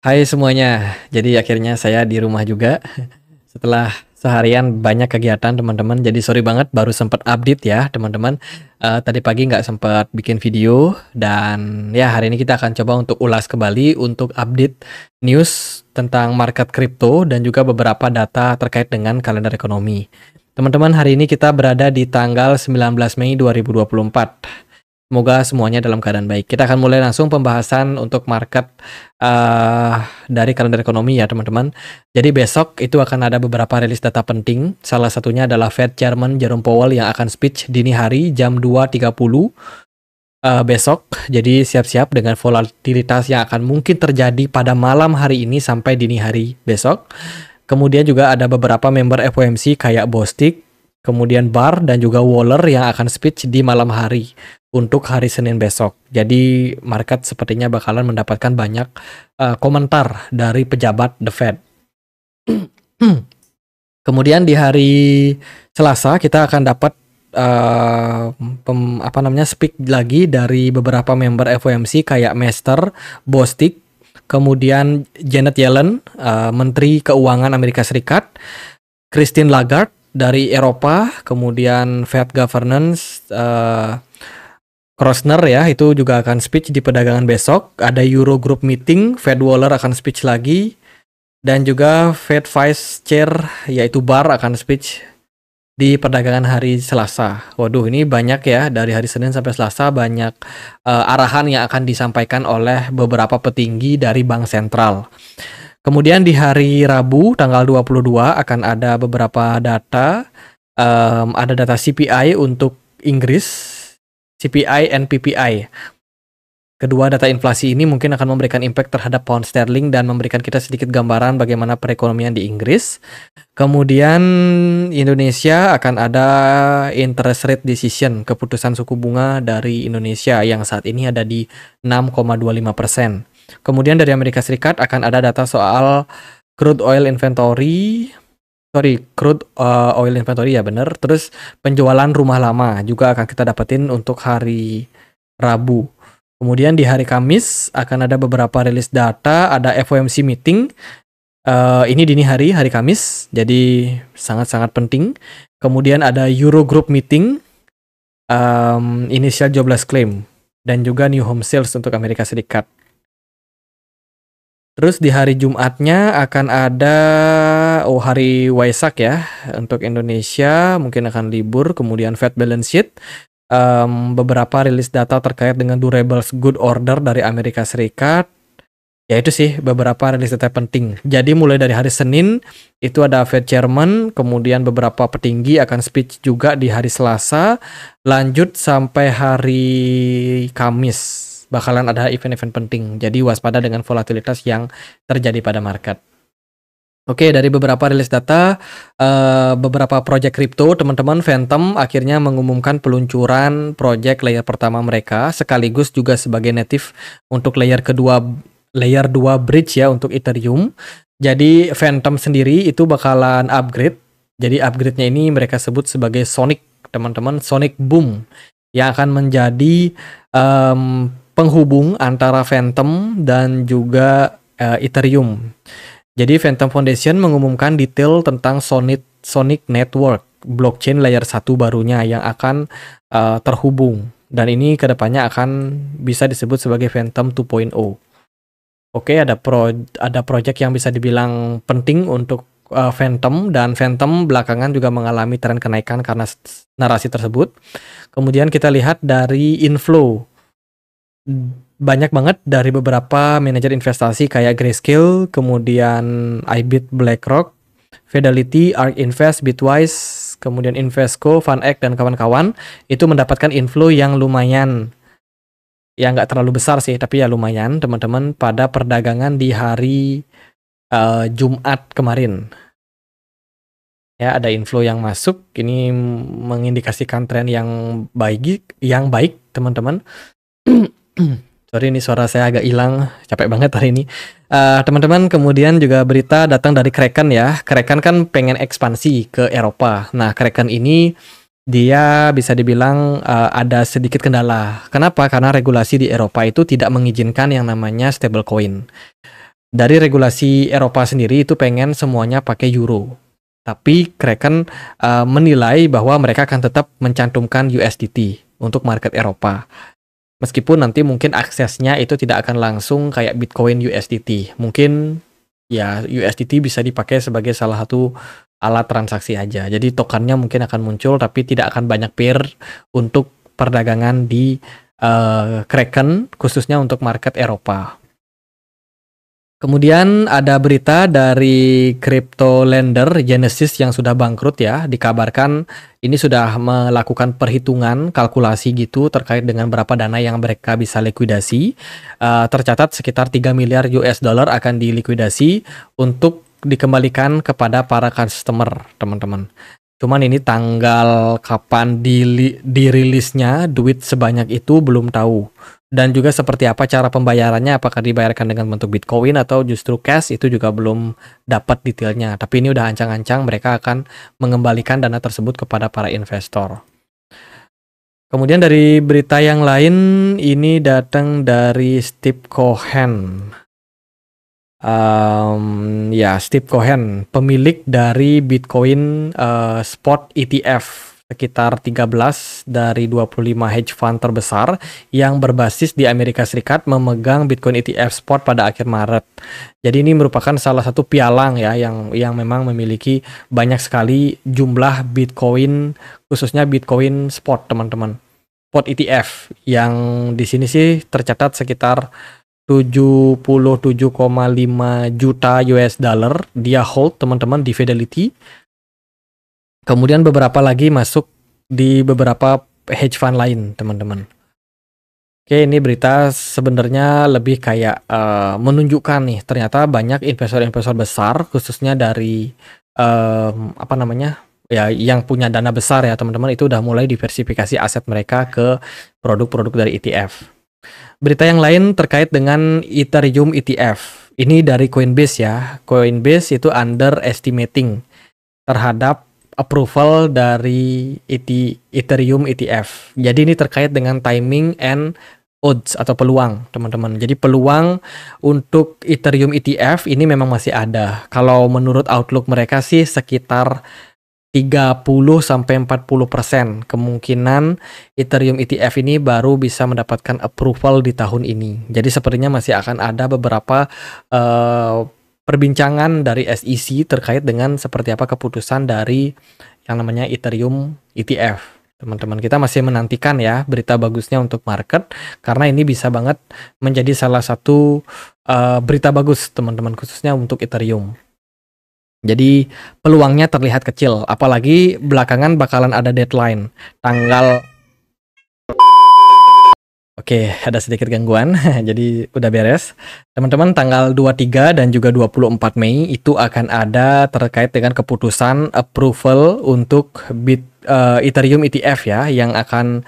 Hai semuanya, jadi akhirnya saya di rumah juga setelah seharian banyak kegiatan teman-teman. Jadi sorry banget baru sempat update ya teman-teman. Tadi pagi nggak sempat bikin video dan ya hari ini kita akan coba untuk ulas kembali untuk update news tentang market kripto dan juga beberapa data terkait dengan kalender ekonomi. Teman-teman, hari ini kita berada di tanggal 19 Mei 2024. Semoga semuanya dalam keadaan baik. Kita akan mulai langsung pembahasan untuk market dari kalender ekonomi ya teman-teman. Jadi besok itu akan ada beberapa rilis data penting. Salah satunya adalah Fed Chairman Jerome Powell yang akan speech dini hari jam 2.30 besok. Jadi siap-siap dengan volatilitas yang akan mungkin terjadi pada malam hari ini sampai dini hari besok. Kemudian juga ada beberapa member FOMC kayak Bostic, kemudian Barr dan juga Waller yang akan speech di malam hari untuk hari Senin besok. Jadi market sepertinya bakalan mendapatkan banyak komentar dari pejabat The Fed. Kemudian di hari Selasa kita akan dapat speak lagi dari beberapa member FOMC kayak Mester, Bostic, kemudian Janet Yellen, Menteri Keuangan Amerika Serikat, Christine Lagarde dari Eropa, kemudian Fed Governance, Kroesner ya, itu juga akan speech di perdagangan besok. Ada Eurogroup meeting, Fed Waller akan speech lagi. Dan juga Fed Vice Chair, yaitu Barr akan speech di perdagangan hari Selasa. Waduh, ini banyak ya, dari hari Senin sampai Selasa banyak arahan yang akan disampaikan oleh beberapa petinggi dari Bank Sentral. Kemudian di hari Rabu, tanggal 22, akan ada beberapa data. Ada data CPI untuk Inggris, CPI and PPI. Kedua data inflasi ini mungkin akan memberikan impact terhadap pound sterling dan memberikan kita sedikit gambaran bagaimana perekonomian di Inggris. Kemudian Indonesia akan ada interest rate decision, keputusan suku bunga dari Indonesia yang saat ini ada di 6,25%. Kemudian dari Amerika Serikat akan ada data soal crude oil inventory ya bener. Terus penjualan rumah lama juga akan kita dapetin untuk hari Rabu. Kemudian di hari Kamis akan ada beberapa rilis data, ada FOMC meeting. Ini dini hari Kamis, jadi sangat-sangat penting. Kemudian ada Eurogroup meeting, initial jobless claim, dan juga new home sales untuk Amerika Serikat. Terus di hari Jumatnya akan ada hari Waisak ya untuk Indonesia, mungkin akan libur. Kemudian Fed balance sheet, beberapa rilis data terkait dengan durable good order dari Amerika Serikat. Ya itu sih beberapa rilis data penting. Jadi mulai dari hari Senin itu ada Fed Chairman, kemudian beberapa petinggi akan speech juga di hari Selasa, lanjut sampai hari Kamis. Bakalan ada event-event penting. Jadi waspada dengan volatilitas yang terjadi pada market. Oke, dari beberapa rilis data, beberapa project crypto, teman-teman, Phantom akhirnya mengumumkan peluncuran project layer pertama mereka, sekaligus juga sebagai native untuk layer 2 bridge ya untuk Ethereum. Jadi Phantom sendiri itu bakalan upgrade. Jadi upgrade-nya ini mereka sebut sebagai Sonic, teman-teman, Sonic Boom, yang akan menjadi penghubung antara Phantom dan juga Ethereum. Jadi Phantom Foundation mengumumkan detail tentang Sonic Network, blockchain layer 1 barunya yang akan terhubung. Dan ini kedepannya akan bisa disebut sebagai Phantom 2.0. Oke, ada project yang bisa dibilang penting untuk Phantom, dan Phantom belakangan juga mengalami tren kenaikan karena narasi tersebut. Kemudian kita lihat dari inflow. Banyak banget dari beberapa manajer investasi kayak Grayscale, kemudian iBit, BlackRock, Fidelity, ARK Invest, Bitwise, kemudian Invesco, FunEgg, dan kawan-kawan itu mendapatkan inflow yang lumayan. Ya nggak terlalu besar sih, tapi ya lumayan teman-teman pada perdagangan di hari Jumat kemarin. Ya, ada inflow yang masuk, ini mengindikasikan tren yang baik teman-teman. Sorry, ini suara saya agak hilang, capek banget hari ini. Teman-teman, kemudian juga berita datang dari Kraken ya. Kraken kan pengen ekspansi ke Eropa. Nah, Kraken ini dia bisa dibilang ada sedikit kendala. Kenapa? Karena regulasi di Eropa itu tidak mengizinkan yang namanya stablecoin. Dari regulasi Eropa sendiri itu pengen semuanya pakai euro. Tapi Kraken menilai bahwa mereka akan tetap mencantumkan USDT untuk market Eropa. Meskipun nanti mungkin aksesnya itu tidak akan langsung kayak Bitcoin USDT. Mungkin ya USDT bisa dipakai sebagai salah satu alat transaksi aja. Jadi tokennya mungkin akan muncul tapi tidak akan banyak pair untuk perdagangan di Kraken khususnya untuk market Eropa. Kemudian ada berita dari crypto lender Genesis yang sudah bangkrut ya. Dikabarkan ini sudah melakukan perhitungan kalkulasi gitu terkait dengan berapa dana yang mereka bisa likuidasi. Tercatat sekitar 3 miliar US dollar akan dilikuidasi untuk dikembalikan kepada para customer, teman-teman. Cuman ini tanggal kapan dirilisnya duit sebanyak itu belum tahu. Dan juga seperti apa cara pembayarannya, apakah dibayarkan dengan bentuk Bitcoin atau justru cash, itu juga belum dapat detailnya. Tapi ini udah ancang-ancang mereka akan mengembalikan dana tersebut kepada para investor. Kemudian dari berita yang lain, ini datang dari Steve Cohen. Steve Cohen, pemilik dari Bitcoin Spot ETF. Sekitar 13 dari 25 hedge fund terbesar yang berbasis di Amerika Serikat memegang Bitcoin ETF spot pada akhir Maret. Jadi ini merupakan salah satu pialang ya yang memang memiliki banyak sekali jumlah Bitcoin, khususnya Bitcoin spot, teman-teman. Spot ETF yang di sini sih tercatat sekitar 77,5 juta US dollar dia hold, teman-teman, di Fidelity. Kemudian beberapa lagi masuk di beberapa hedge fund lain, teman-teman. Oke, ini berita sebenarnya lebih kayak menunjukkan nih, ternyata banyak investor-investor besar, khususnya dari yang punya dana besar ya, teman-teman, itu udah mulai diversifikasi aset mereka ke produk-produk dari ETF. Berita yang lain terkait dengan Ethereum ETF. Ini dari Coinbase ya. Coinbase itu underestimating terhadap approval dari Ethereum ETF. Jadi ini terkait dengan timing and odds atau peluang, teman-teman. Jadi peluang untuk Ethereum ETF ini memang masih ada. Kalau menurut outlook mereka sih sekitar 30-40% kemungkinan Ethereum ETF ini baru bisa mendapatkan approval di tahun ini. Jadi sepertinya masih akan ada beberapa perbincangan dari SEC terkait dengan seperti apa keputusan dari yang namanya Ethereum ETF. Teman-teman, kita masih menantikan ya berita bagusnya untuk market, karena ini bisa banget menjadi salah satu berita bagus, teman-teman, khususnya untuk Ethereum. Jadi peluangnya terlihat kecil, apalagi belakangan bakalan ada deadline tanggal. Oke, ada sedikit gangguan, jadi udah beres. Teman-teman, tanggal 23 dan juga 24 Mei itu akan ada terkait dengan keputusan approval untuk Ethereum ETF ya, yang akan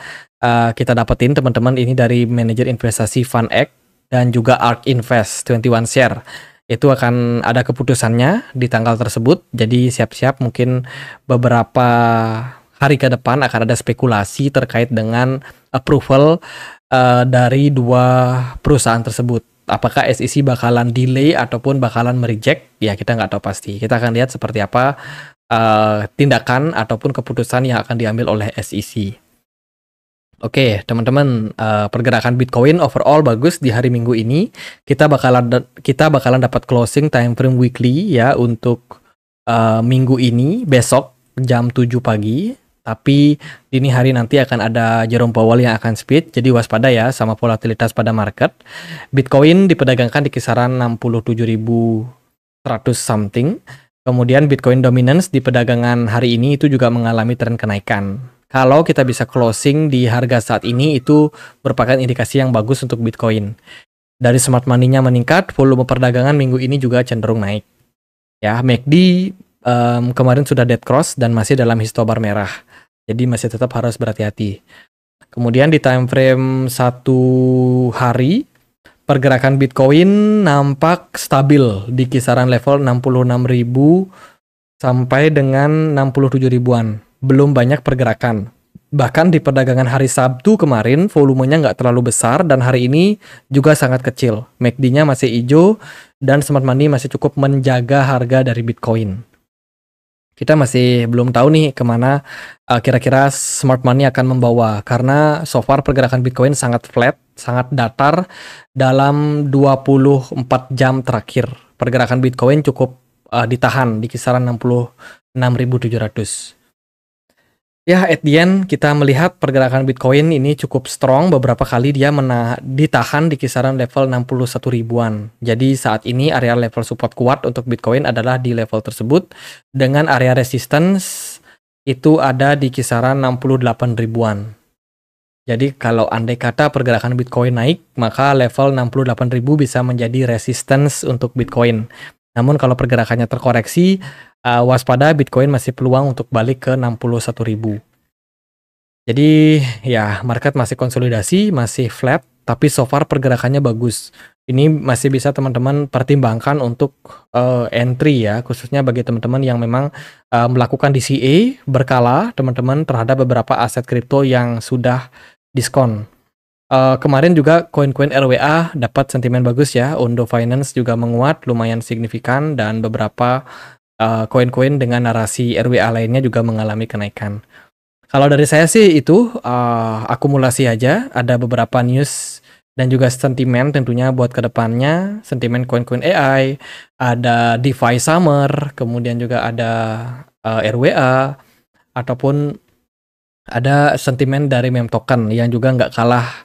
kita dapetin, teman-teman. Ini dari manajer investasi FunX dan juga ARK Invest 21 Share. Itu akan ada keputusannya di tanggal tersebut, jadi siap-siap mungkin beberapa hari ke depan akan ada spekulasi terkait dengan approval dari dua perusahaan tersebut. Apakah SEC bakalan delay ataupun bakalan mereject? Ya, kita nggak tahu pasti. Kita akan lihat seperti apa tindakan ataupun keputusan yang akan diambil oleh SEC. Oke, teman-teman, pergerakan Bitcoin overall bagus di hari Minggu ini. Kita bakalan dapat closing time frame weekly ya untuk minggu ini, besok jam 7 pagi. Tapi dini hari nanti akan ada Jerome Powell yang akan speak, jadi waspada ya sama volatilitas pada market. Bitcoin diperdagangkan di kisaran 67.100 something. Kemudian Bitcoin dominance di perdagangan hari ini itu juga mengalami tren kenaikan. Kalau kita bisa closing di harga saat ini, itu merupakan indikasi yang bagus untuk Bitcoin. Dari smart money-nya meningkat, volume perdagangan minggu ini juga cenderung naik. Ya, MACD kemarin sudah dead cross dan masih dalam histobar merah. Jadi masih tetap harus berhati-hati. Kemudian di time frame 1 hari, pergerakan Bitcoin nampak stabil di kisaran level 66.000 sampai dengan 67 ribuan. Belum banyak pergerakan. Bahkan di perdagangan hari Sabtu kemarin volumenya nggak terlalu besar dan hari ini juga sangat kecil. MACD-nya masih hijau dan smart money masih cukup menjaga harga dari Bitcoin. Kita masih belum tahu nih kemana kira-kira smart money akan membawa, karena so far pergerakan Bitcoin sangat flat, sangat datar dalam 24 jam terakhir. Pergerakan Bitcoin cukup ditahan di kisaran 66.700. Ya, at the end kita melihat pergerakan Bitcoin ini cukup strong. Beberapa kali dia ditahan di kisaran level 61 ribuan. Jadi saat ini area level support kuat untuk Bitcoin adalah di level tersebut. Dengan area resistance itu ada di kisaran 68 ribuan. Jadi kalau andai kata pergerakan Bitcoin naik, maka level 68 ribu bisa menjadi resistance untuk Bitcoin. Namun kalau pergerakannya terkoreksi, waspada, Bitcoin masih peluang untuk balik ke 61.000. Jadi ya market masih konsolidasi, masih flat, tapi so far pergerakannya bagus. Ini masih bisa teman-teman pertimbangkan untuk entry ya, khususnya bagi teman-teman yang memang melakukan DCA berkala teman-teman terhadap beberapa aset kripto yang sudah diskon. Kemarin juga koin-koin RWA dapat sentimen bagus ya, Ondo Finance juga menguat lumayan signifikan dan beberapa koin-koin dengan narasi RWA lainnya juga mengalami kenaikan. Kalau dari saya sih itu akumulasi aja, ada beberapa news dan juga sentimen tentunya buat kedepannya, sentimen koin-koin AI, ada DeFi Summer, kemudian juga ada RWA, ataupun ada sentimen dari meme token yang juga nggak kalah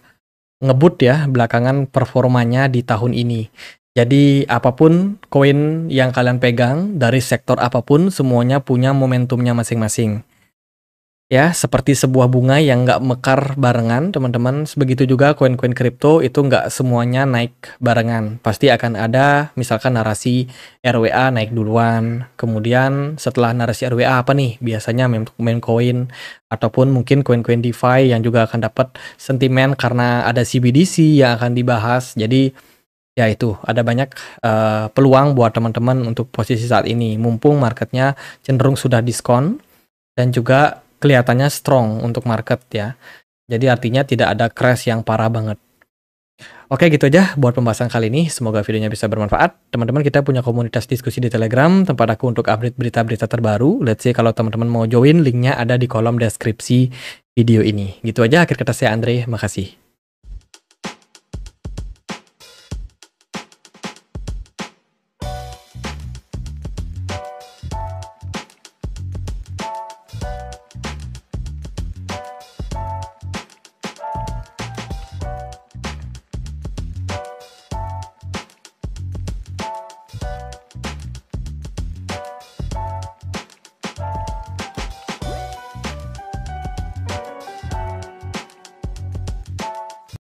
ngebut ya belakangan performanya di tahun ini. Jadi apapun koin yang kalian pegang dari sektor apapun, semuanya punya momentumnya masing-masing. Ya, seperti sebuah bunga yang nggak mekar barengan, teman-teman. Begitu juga koin-koin kripto itu nggak semuanya naik barengan. Pasti akan ada misalkan narasi RWA naik duluan. Kemudian setelah narasi RWA apa nih? Biasanya meme coin ataupun mungkin koin-koin DeFi yang juga akan dapat sentimen karena ada CBDC yang akan dibahas. Jadi ya itu ada banyak peluang buat teman-teman untuk posisi saat ini. Mumpung marketnya cenderung sudah diskon dan juga kelihatannya strong untuk market ya. Jadi artinya tidak ada crash yang parah banget. Oke, gitu aja buat pembahasan kali ini. Semoga videonya bisa bermanfaat. Teman-teman, kita punya komunitas diskusi di Telegram, tempat aku untuk update berita-berita terbaru. Let's say kalau teman-teman mau join, linknya ada di kolom deskripsi video ini. Gitu aja, akhir kata saya Andre, makasih.